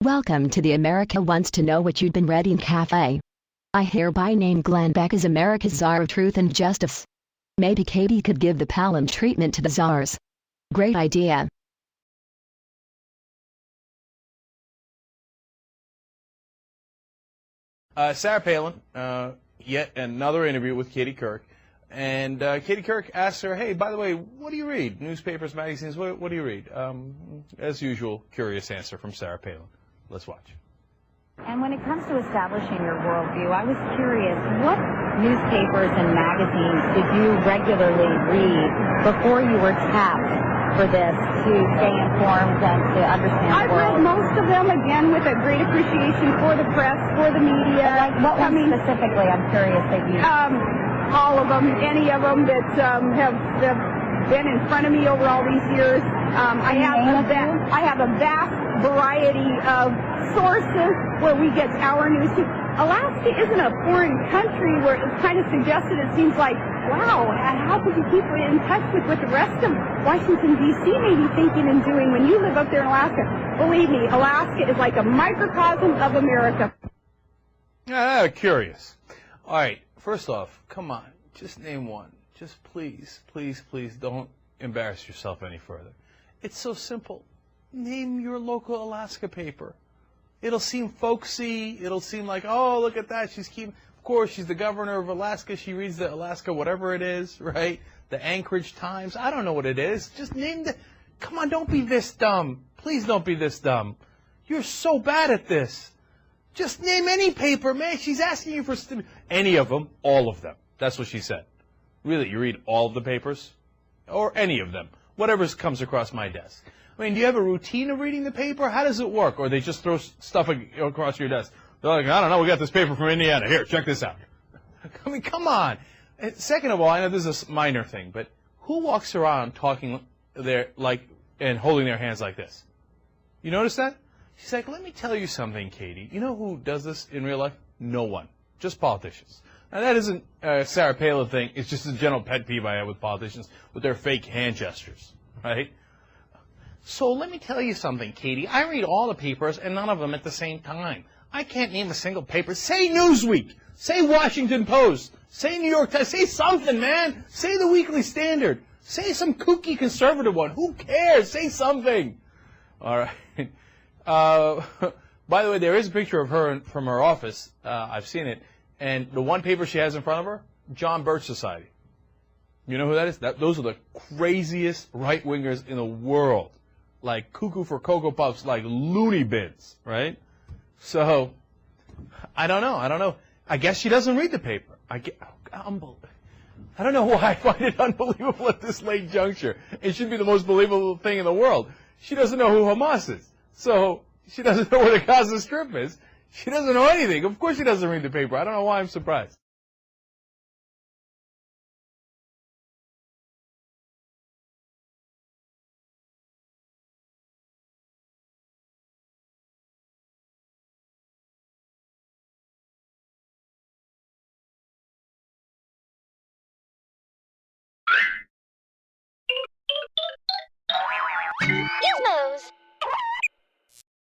Welcome to the America Wants to Know What You've Been Reading Cafe. I hereby name Glenn Beck as America's Czar of Truth and Justice. Maybe Katie could give the Palin treatment to the czars. Great idea. Sarah Palin, yet another interview with Katie Couric. And Katie Couric asked her, hey, by the way, what do you read? Newspapers, magazines, what do you read? As usual, curious answer from Sarah Palin. Let's watch. And when it comes to establishing your worldview, I was curious, what newspapers and magazines did you regularly read before you were tapped for this to stay informed and to understand the I've read world? most of them, again, with a great appreciation for the press, for the media. Like what one specifically, I'm curious that you... all of them, any of them that have been in front of me over all these years. I have a vast variety of sources where we get our news. Alaska isn't a foreign country where it's kind of suggested. It seems like, wow, how could you keep in touch with what the rest of Washington, D.C. may be thinking and doing when you live up there in Alaska? Believe me, Alaska is like a microcosm of America. Curious. All right, first off, come on, just name one. Just please, please, please don't embarrass yourself any further. It's so simple. Name your local Alaska paper. It'll seem folksy. It'll seem like, oh, look at that. Of course, she's the governor of Alaska. She reads the Alaska whatever it is, right? The Anchorage Times. I don't know what it is. Just name come on, don't be this dumb. Please don't be this dumb. You're so bad at this. Just name any paper, man. She's asking you for any of them, all of them. That's what she said. Really, you read all of the papers? Or any of them. Whatever comes across my desk. I mean, do you have a routine of reading the paper? How does it work? Or they just throw stuff across your desk? They're like, I don't know, we got this paper from Indiana. Here, check this out. I mean, come on. And second of all, I know this is a minor thing, but who walks around talking there and holding their hands like this? You notice that? She's like, let me tell you something, Katie. You know who does this in real life? No one. Just politicians. Now, that isn't a Sarah Palin thing. It's just a general pet peeve I have with politicians with their fake hand gestures, right? So let me tell you something, Katie. I read all the papers and none of them at the same time. I can't name a single paper. Say Newsweek. Say Washington Post. Say New York Times. Say something, man. Say the Weekly Standard. Say some kooky conservative one. Who cares? Say something. All right. By the way, there is a picture of her from her office. I've seen it. And the one paper she has in front of her, John Birch Society. You know who that is? Those are the craziest right-wingers in the world. Like cuckoo for Cocoa Puffs, like loony bins, right? So, I don't know. I guess she doesn't read the paper. I don't know why I find it unbelievable at this late juncture. It should be the most believable thing in the world. She doesn't know who Hamas is. So, she doesn't know where the Gaza Strip is. She doesn't know anything. Of course she doesn't read the paper. I don't know why I'm surprised. Demurs.